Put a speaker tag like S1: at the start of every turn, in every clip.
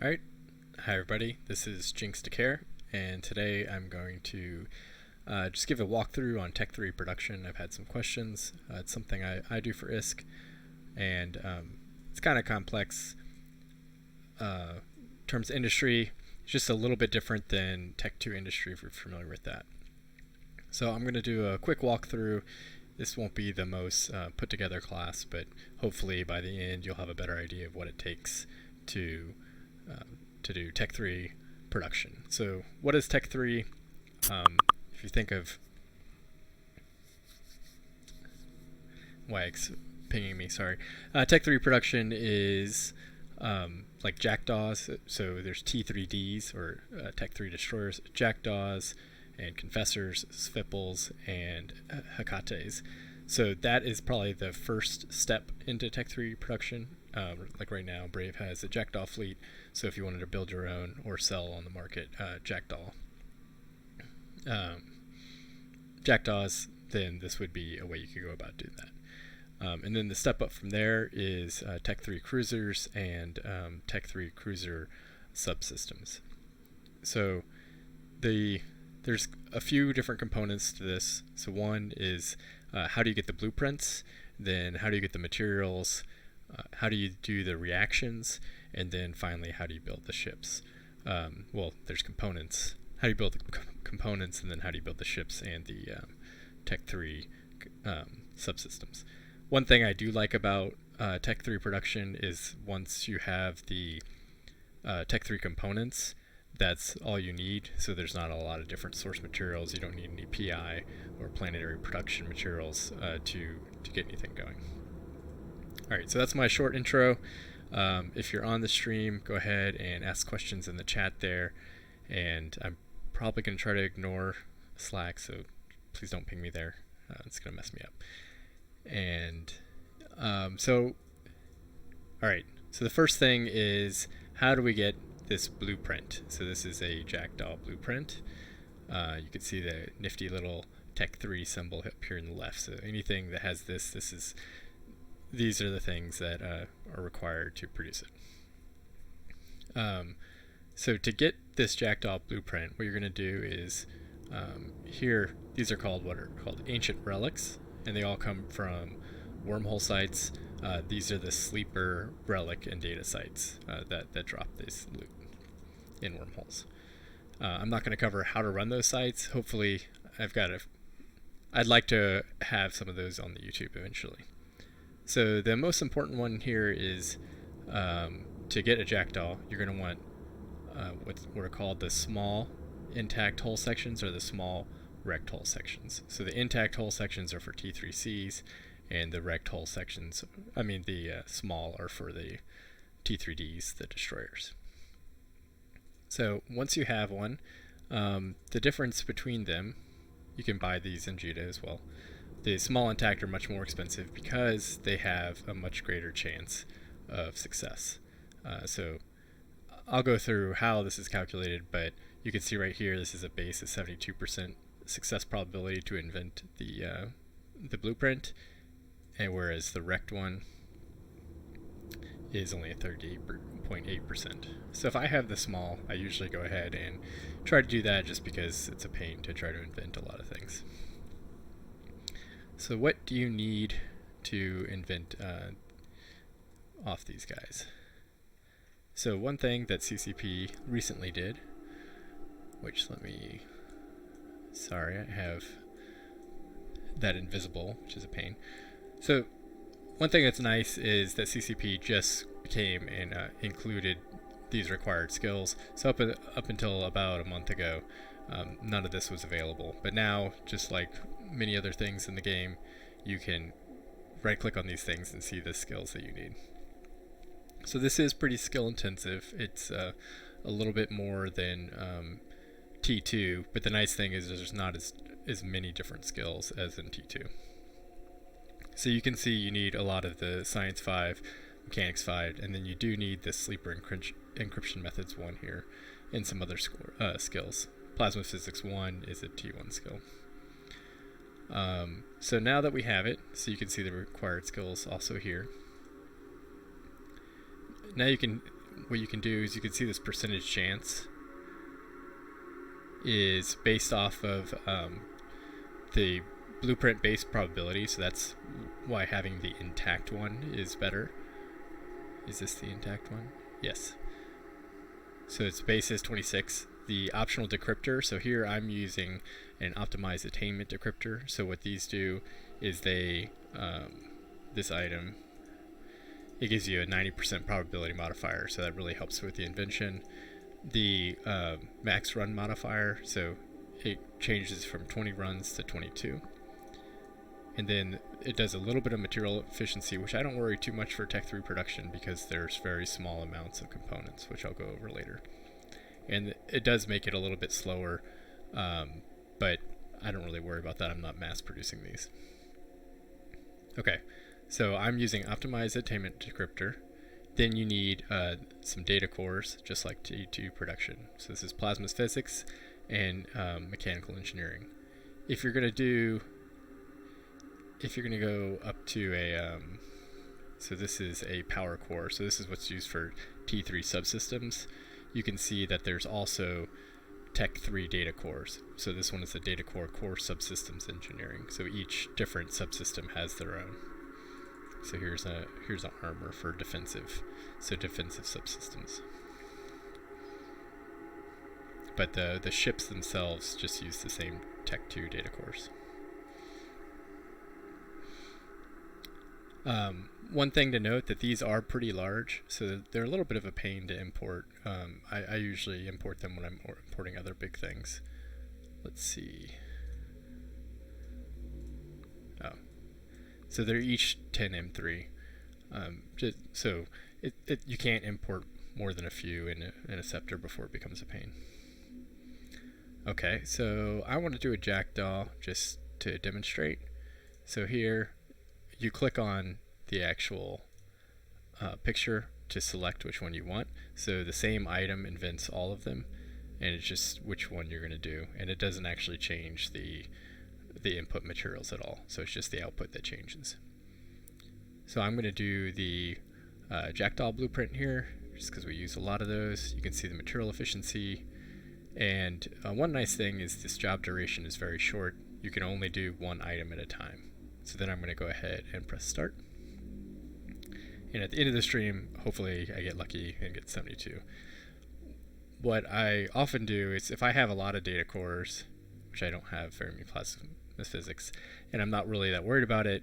S1: Alright, hi everybody, this is Jinx De'Caire, and today I'm going to just give a walkthrough on Tech 3 production. I've had some questions. It's something I do for ISK, and it's kind of complex. In terms of industry, it's just a little bit different than Tech 2 industry if you're familiar with that. So I'm going to do a quick walkthrough. This won't be the most put together class, but hopefully by the end you'll have a better idea of what it takes to do Tech 3 production. So what is Tech 3? If you think of Wags pinging me, sorry. Tech 3 production is like jackdaws. So there's T3Ds or Tech 3 destroyers, jackdaws, and confessors, svipples, and hekates. So that is probably the first step into Tech 3 production. Like right now, Brave has a jackdaw fleet, so if you wanted to build your own or sell on the market jackdaws, then this would be a way you could go about doing that. And then the step up from there is Tech 3 cruisers and Tech 3 cruiser subsystems. So there's a few different components to this. So one is how do you get the blueprints, then how do you get the materials, how do you do the reactions, and then finally how do you build the ships. Well, there's components. How do you build the components, and then how do you build the ships and the Tech 3 subsystems. One thing I do like about Tech 3 production is once you have the Tech 3 components, that's all you need. So there's not a lot of different source materials. You don't need any PI or planetary production materials to get anything going. Alright, so that's my short intro. If you're on the stream, go ahead and ask questions in the chat there. And I'm probably going to try to ignore Slack, so please don't ping me there. It's going to mess me up. And alright, so the first thing is how do we get this blueprint? So this is a jackdaw blueprint. You can see the nifty little Tech 3 symbol up here in the left. So anything that has these are the things that are required to produce it. So to get this jackdaw blueprint, what you're going to do is here, these are called ancient relics, and they all come from wormhole sites. These are the sleeper relic and data sites that drop this loot in wormholes. I'm not going to cover how to run those sites. Hopefully, I'd like to have some of those on the YouTube eventually. So the most important one here is to get a jackdaw, you're going to want what are called the small intact hull sections or the small wrecked hull sections. So the intact hull sections are for T3Cs, and the wrecked hull sections, the small, are for the T3Ds, the destroyers. So once you have one, the difference between them, you can buy these in Judah as well. The small intact are much more expensive because they have a much greater chance of success. So I'll go through how this is calculated, but you can see right here this is a base of 72% success probability to invent the blueprint, and whereas the wrecked one is only a 38.8%. So if I have the small, I usually go ahead and try to do that just because it's a pain to try to invent a lot of things. So what do you need to invent off these guys? So one thing that CCP recently did, which sorry, I have that invisible, which is a pain. So one thing that's nice is that CCP just came and included these required skills. So up until about a month ago, none of this was available. But now, just like many other things in the game, you can right-click on these things and see the skills that you need. So this is pretty skill intensive. It's a little bit more than T2, but the nice thing is there's not as many different skills as in T2. So you can see you need a lot of the Science 5, Mechanics 5, and then you do need the Sleeper Encryption Methods 1 here, and some other skills. Plasma Physics 1 is a T1 skill. So now that we have it, so you can see the required skills also here. Now you can what you can do is you can see this percentage chance is based off of the blueprint based probability, so that's why having the intact one is better. Is this the intact one? Yes. So its base is 26. The optional decryptor, so here I'm using an optimized attainment decryptor. So what these do is they, this item, it gives you a 90% probability modifier, so that really helps with the invention. The max run modifier, so it changes from 20 runs to 22. And then it does a little bit of material efficiency, which I don't worry too much for Tech 3 production because there's very small amounts of components, which I'll go over later. And it does make it a little bit slower, but I don't really worry about that. I'm not mass producing these. Okay, so I'm using optimized attainment decryptor. Then you need some data cores, just like T2 production. So this is plasma physics and mechanical engineering. If you're going to go up to a, so this is a power core. So this is what's used for T3 subsystems. You can see that there's also Tech 3 data cores. So this one is a data core subsystems engineering. So each different subsystem has their own. So here's an armor for defensive subsystems. But the ships themselves just use the same Tech 2 data cores. One thing to note that these are pretty large, so they're a little bit of a pain to import. I usually import them when I'm importing other big things. Let's see. Oh, so they're each 10 M3. So you can't import more than a few in a scepter before it becomes a pain. Okay, so I want to do a jackdaw just to demonstrate. So here, you click on the actual picture to select which one you want. So the same item invents all of them, and it's just which one you're going to do, and it doesn't actually change the input materials at all. So it's just the output that changes. So I'm going to do the jackdaw blueprint here, just because we use a lot of those. You can see the material efficiency, and one nice thing is this job duration is very short. You can only do one item at a time. So then I'm going to go ahead and press start. And at the end of the stream, hopefully I get lucky and get 72. What I often do is if I have a lot of data cores, which I don't have very many plasma physics, and I'm not really that worried about it,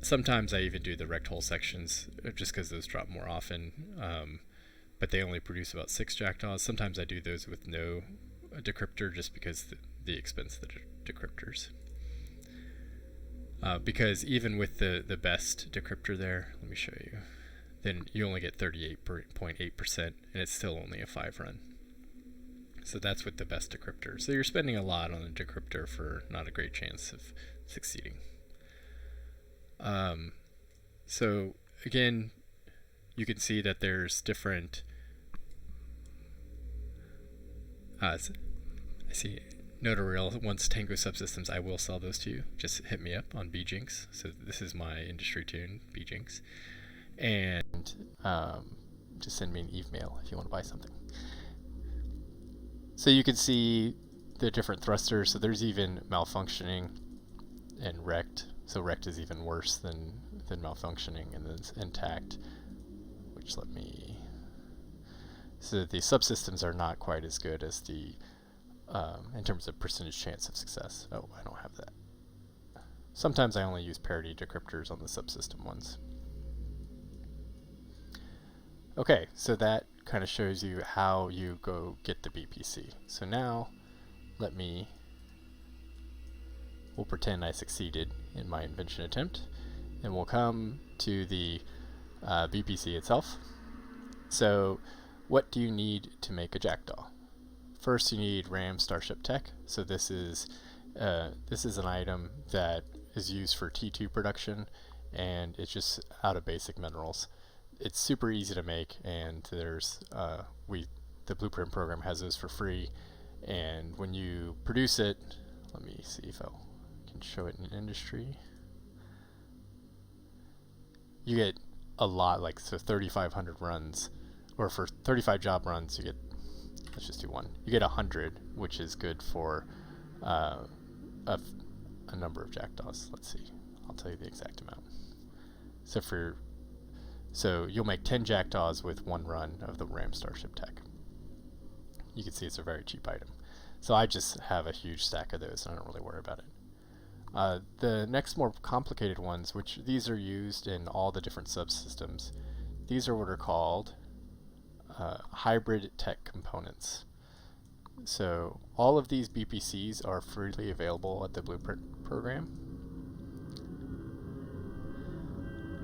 S1: sometimes I even do the rect hole sections just because those drop more often, but they only produce about 6 jackdaws. Sometimes I do those with no decryptor just because the expense of the decryptors. Because even with the best decryptor there, let me show you, then you only get 38.8%, and it's still only a 5 run. So that's with the best decryptor. So you're spending a lot on a decryptor for not a great chance of succeeding. So again, you can see that there's different, I see. Note a real, once Tango Subsystems, I will sell those to you. Just hit me up on Jinx. So this is my industry tune, Jinx. And just send me an email if you want to buy something. So you can see the different thrusters. So there's even malfunctioning and wrecked. So wrecked is even worse than malfunctioning, and then it's intact, which let me... So the subsystems are not quite as good as the in terms of percentage chance of success. Oh, I don't have that. Sometimes I only use parity decryptors on the subsystem ones. Okay, so that kind of shows you how you go get the BPC. So now we'll pretend I succeeded in my invention attempt, and we'll come to the BPC itself. So what do you need to make a jackdaw? First, you need RAM Starship Tech. So this is an item that is used for T2 production, and it's just out of basic minerals. It's super easy to make, and there's the Blueprint program has those for free. And when you produce it, let me see if I can show it in industry. You get a lot, like so 3,500 runs or for 35 job runs, you get, let's just do one. You get 100, which is good for a number of jackdaws. Let's see. I'll tell you the exact amount. So you'll make 10 jackdaws with one run of the Ram Starship tech. You can see it's a very cheap item. So I just have a huge stack of those, and I don't really worry about it. The next more complicated ones, which these are used in all the different subsystems, these are what are called hybrid tech components. So all of these BPCs are freely available at the Blueprint program.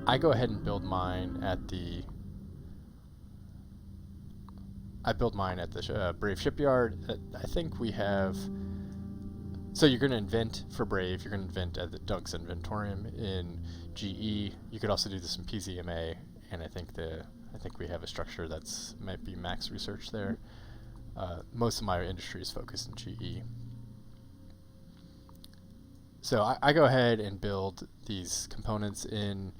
S1: I go ahead and build mine at the Brave Shipyard. I think we have, so you're going to invent for Brave, you're going to invent at the Dunk's Inventorium in GE. You could also do this in PZMA, and I think we have a structure that's might be max research there. Most of my industry is focused in GE. So I go ahead and build these components in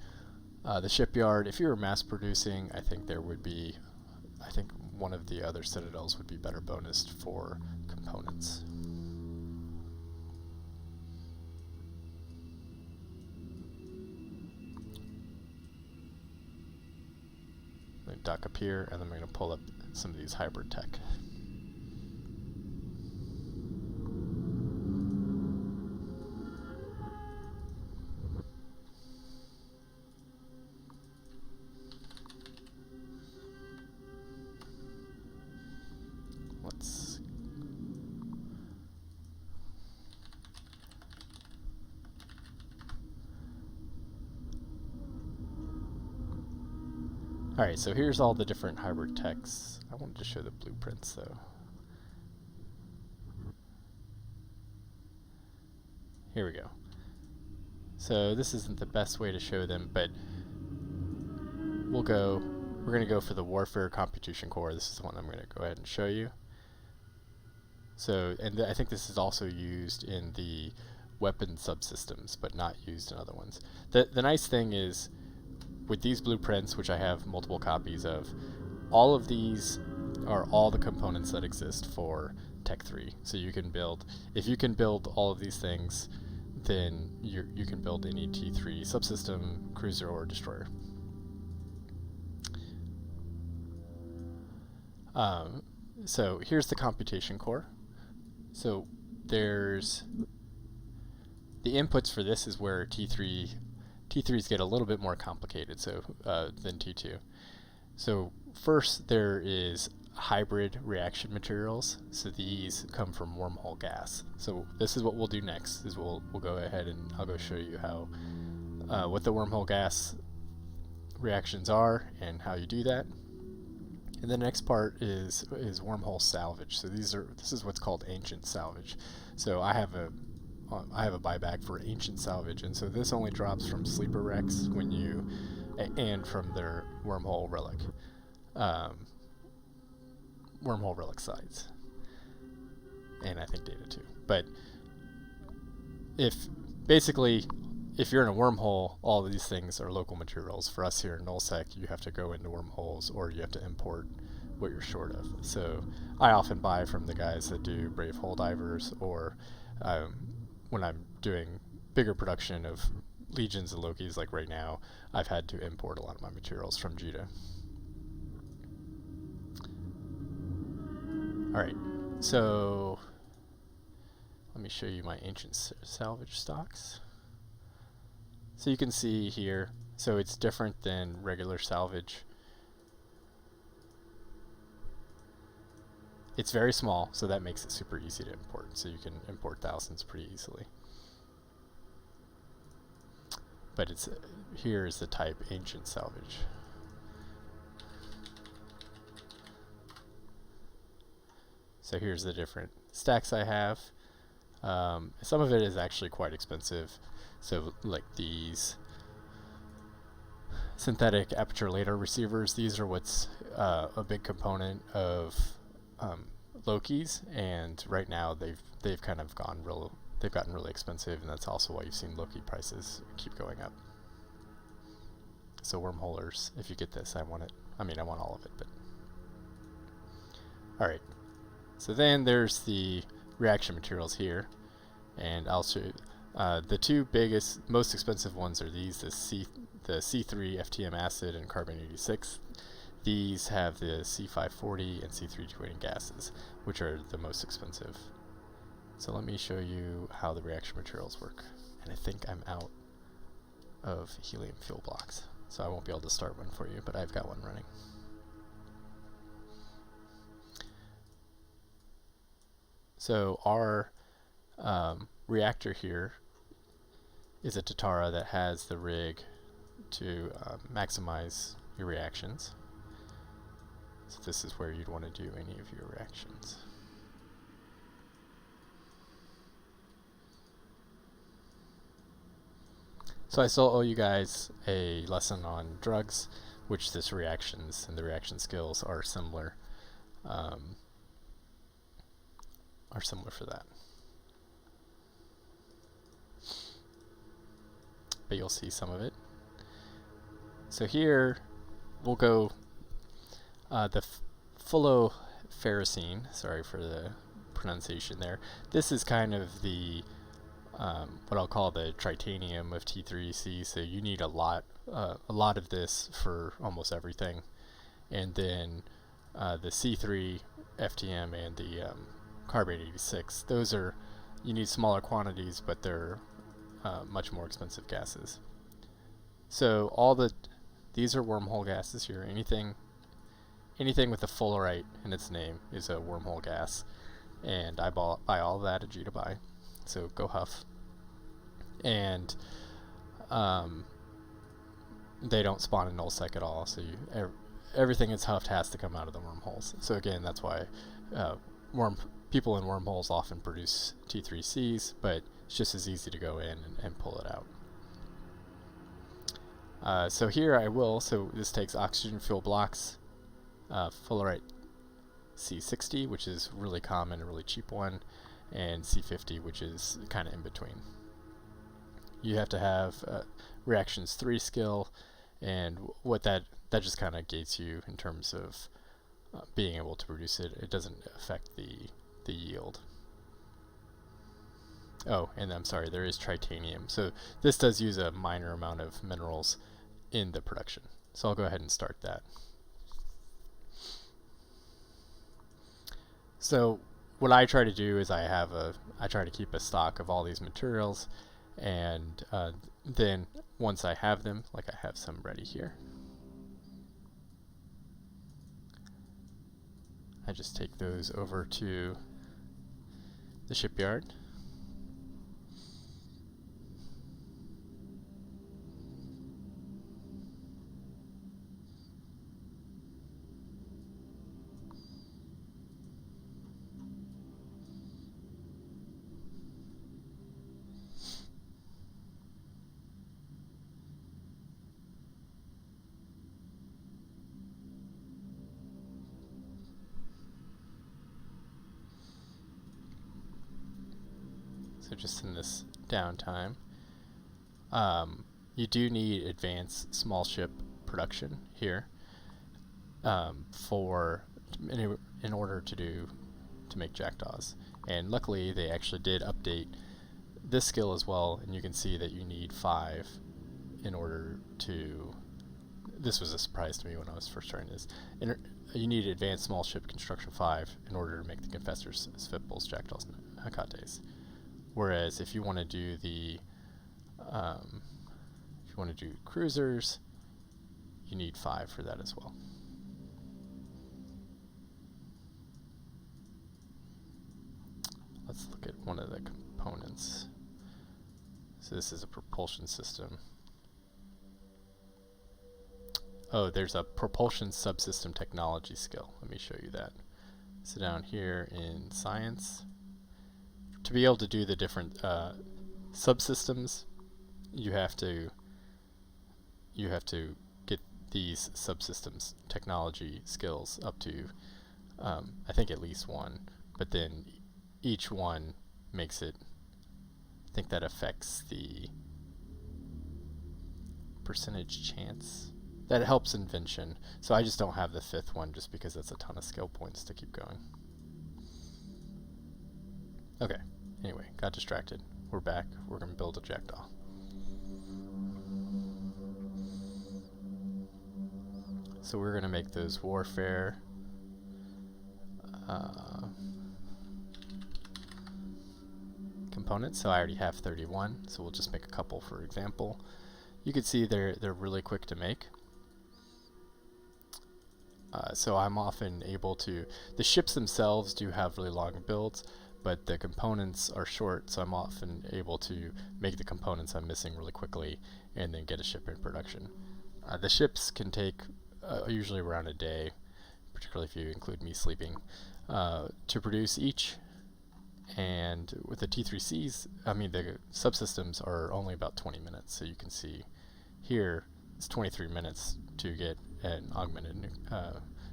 S1: the shipyard. If you were mass producing, I think one of the other citadels would be better bonused for components. I'm going to dock up here, and then we're going to pull up some of these hybrid tech. Alright, so here's all the different hybrid techs. I wanted to show the blueprints though. Here we go. So this isn't the best way to show them, but we're going to go for the Warfare Computation Core. This is the one I'm going to go ahead and show you. So, and I think this is also used in the weapon subsystems, but not used in other ones. The nice thing is, with these blueprints, which I have multiple copies of, all of these are all the components that exist for Tech 3. So you can build, if you can build all of these things, then you can build any T3 subsystem, cruiser, or destroyer. So here's the computation core. So there's the inputs for this is where T3s get a little bit more complicated than T2. So first there is hybrid reaction materials. So these come from wormhole gas. So this is what we'll do next, is we'll go ahead and I'll go show you how what the wormhole gas reactions are and how you do that. And the next part is wormhole salvage. So this is what's called ancient salvage. So I have a buyback for ancient salvage, and so this only drops from sleeper wrecks and from their wormhole relic sites, and I think data too. But if you're in a wormhole, all of these things are local materials. For us here in nullsec, you have to go into wormholes or you have to import what you're short of. So I often buy from the guys that do Brave Hole Divers, or when I'm doing bigger production of Legions and Lokis, like right now, I've had to import a lot of my materials from Judah. Alright, so let me show you my ancient salvage stocks. So you can see here, so it's different than regular salvage. It's very small, so that makes it super easy to import. So you can import thousands pretty easily. But here is the type ancient salvage. So here's the different stacks I have. Some of it is actually quite expensive. So like these synthetic aperture laser receivers, these are what's a big component of Lokis, and right now they've kind of gotten really expensive, and that's also why you've seen Loki prices keep going up. So wormholers, if you get this, I want it. I mean, I want all of it, but Alright, so then there's the reaction materials here, and I'll show you. The two biggest, most expensive ones are these, the C3 FTM acid and carbon 86. These have the C540 and C328 gases, which are the most expensive. So let me show you how the reaction materials work. And I think I'm out of helium fuel blocks, so I won't be able to start one for you, but I've got one running. So our reactor here is a Tatara that has the rig to maximize your reactions. So this is where you'd want to do any of your reactions. So I still owe you guys a lesson on drugs, which this reactions and the reaction skills are similar for that. But you'll see some of it. So here we'll go the fulloferrocene, sorry for the pronunciation there. This is kind of the what I'll call the tritanium of T3C, so you need a lot of this for almost everything. And then the C3 FTM and the carbon 86, those are, you need smaller quantities, but they're much more expensive gases. So these are wormhole gases here. Anything with a fullerite in its name is a wormhole gas, and I buy all of that at G to buy. So go Huff. And they don't spawn in nullsec at all, so everything that's huffed has to come out of the wormholes. So again, that's why people in wormholes often produce T3Cs, but it's just as easy to go in and pull it out. So here so this takes oxygen fuel blocks, fullerite C60, which is really common, a really cheap one, and C50, which is kind of in between. You have to have reactions 3 skill, and what that just kind of gates you in terms of being able to produce it. It doesn't affect the yield. Oh, and I'm sorry, there is tritanium. So this does use a minor amount of minerals in the production. So I'll go ahead and start that. So what I try to do is I try to keep a stock of all these materials, and then once I have them, like I have some ready here, I just take those over to the shipyard. So just in this downtime, you do need advanced small ship production here in order to make jackdaws. And luckily they actually did update this skill as well, and you can see that you need 5 in order to. This was a surprise to me when I was first trying this. You need advanced small ship construction 5 in order to make the confessors, Svipbols, jackdaws, and hakates. Whereas if you want to do cruisers, you need 5 for that as well. Let's look at one of the components. So this is a propulsion system. Oh, there's a propulsion subsystem technology skill. Let me show you that. So down here in science, to be able to do the different subsystems, you have to get these subsystems technology skills up to I think at least 1, but then each one makes it, I think that affects the percentage chance that helps Invention. So I just don't have the 5th one just because that's a ton of skill points to keep going. Okay, anyway, got distracted. We're back. We're going to build a jackdaw. So we're going to make those warfare components. So I already have 31, so we'll just make a couple for example. You can see they're really quick to make. So I'm often able to, the ships themselves do have really long builds, but the components are short, so I'm often able to make the components I'm missing really quickly and then get a ship in production. The ships can take usually around a day, particularly if you include me sleeping, to produce each. And with the T3Cs, I mean the subsystems are only about 20 minutes, so you can see here it's 23 minutes to get an augmented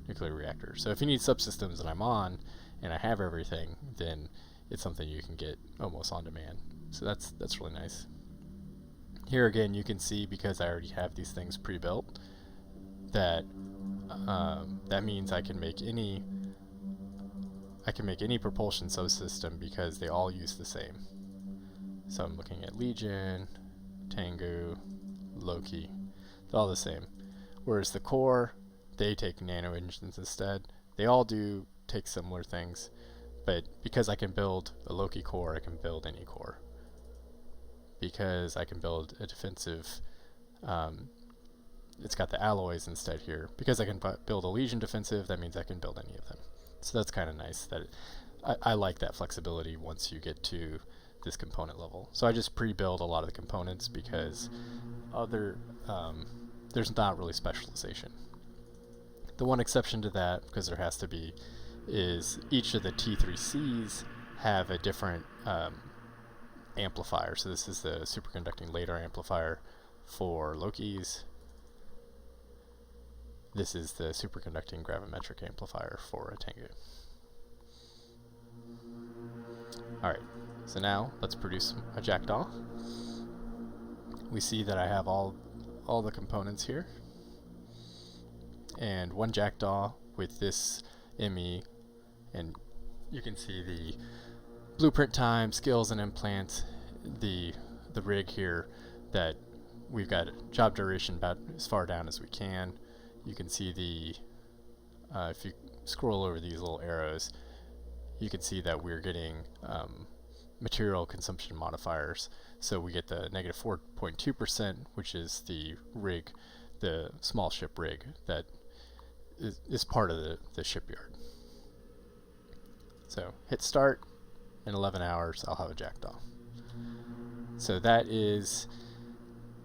S1: nuclear reactor. So if you need subsystems that I'm on and I have everything, then it's something you can get almost on demand. So that's really nice. Here again you can see, because I already have these things pre-built, that that means I can make any propulsion subsystem because they all use the same. So I'm looking at Legion, Tengu, Loki, they're all the same. Whereas the core, they take nano engines instead. They all do take similar things, but because I can build a Loki core, I can build any core. Because I can build a defensive, it's got the alloys instead here. Because I can build a Legion defensive, that means I can build any of them. So that's kind of nice. That I like that flexibility once you get to this component level. So I just pre-build a lot of the components because there's not really specialization. The one exception to that, because there has to be, is each of the T3Cs have a different amplifier. So this is the superconducting ladder amplifier for Loki's. This is the superconducting gravimetric amplifier for a Tengu. Alright, so now let's produce a jackdaw. We see that I have all the components here. And one jackdaw with this ME, and you can see the blueprint time, skills and implants, the rig here, that we've got job duration about as far down as we can. You can see the, if you scroll over these little arrows, you can see that we're getting material consumption modifiers. So we get the negative 4.2%, which is the rig, the small ship rig that is part of the shipyard. So hit start, in 11 hours I'll have a jackdaw. So that is,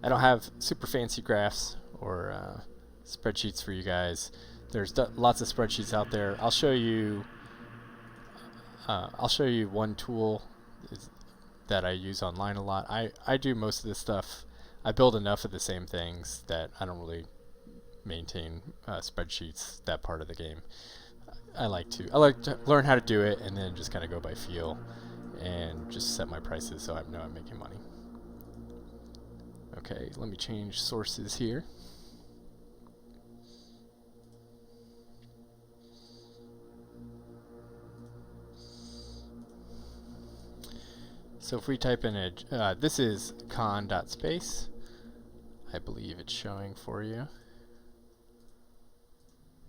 S1: I don't have super fancy graphs or spreadsheets for you guys. There's lots of spreadsheets out there. I'll show you one tool that I use online a lot. I do most of this stuff. I build enough of the same things that I don't really maintain spreadsheets, that part of the game. I like to learn how to do it and then just kind of go by feel and just set my prices so I know I'm making money. Okay, let me change sources here. So if we type in this is con.space. I believe it's showing for you.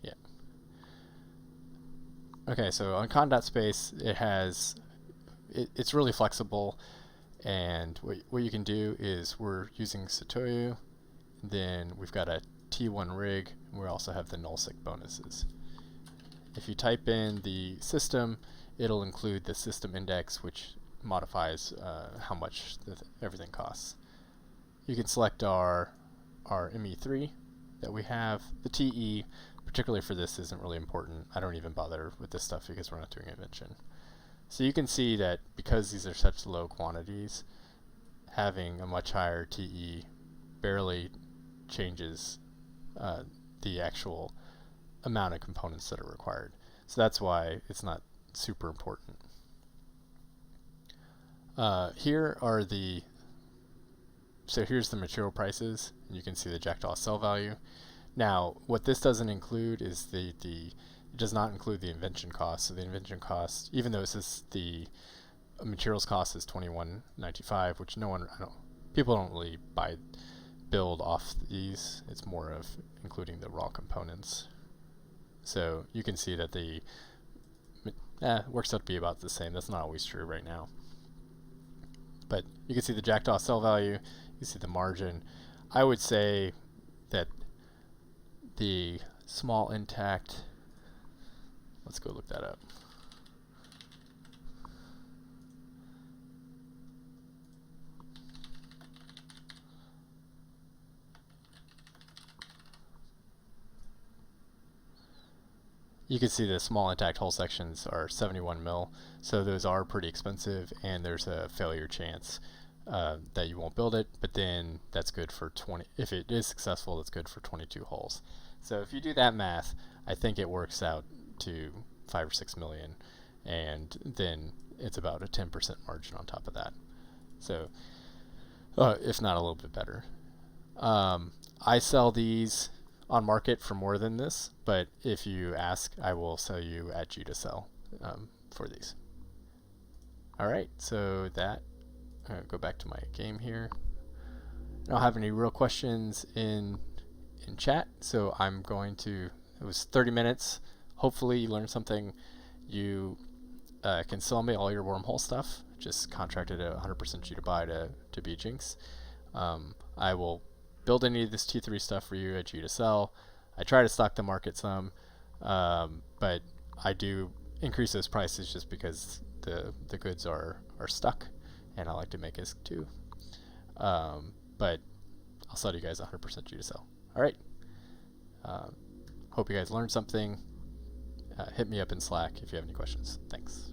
S1: Yeah. Okay, so on con.space it's really flexible, and what you can do is we're using Satoyu, then we've got a T1 rig, and we also have the nullsec bonuses. If you type in the system, it'll include the system index, which modifies how much everything costs. You can select our ME3 that we have. The TE, particularly for this, isn't really important. I don't even bother with this stuff because we're not doing invention. So you can see that because these are such low quantities, having a much higher TE barely changes the actual amount of components that are required. So that's why it's not super important. Here are here's the material prices, and you can see the jackdaw sell value. Now, what this doesn't include is it does not include the invention cost. So the invention cost, even though this is the materials cost is $21.95, which people don't really build off these. It's more of including the raw components. So you can see that the works out to be about the same. That's not always true right now. But you can see the jackdaw sell value. You can see the margin. I would say that the small intact, let's go look that up. You can see the small intact hull sections are 71 mil, so those are pretty expensive, and there's a failure chance that you won't build it, but then that's good for 20. If it is successful, it's good for 22 hulls. So if you do that math, I think it works out to 5 or 6 million, and then it's about a 10% margin on top of that. So if not a little bit better. I sell these on market for more than this, but if you ask, I will sell you at G to sell for these. All right, so that go back to my game here. I don't have any real questions in chat, so I'm going to. It was 30 minutes. Hopefully, you learned something. You can sell me all your wormhole stuff. Just contracted at 100% G to buy to be Jinx. I will build any of this T3 stuff for you at G to sell. I try to stock the market some, but I do increase those prices just because the goods are stuck, and I like to make it too. But I'll sell you guys 100% G to sell. All right. Hope you guys learned something. Hit me up in Slack if you have any questions. Thanks.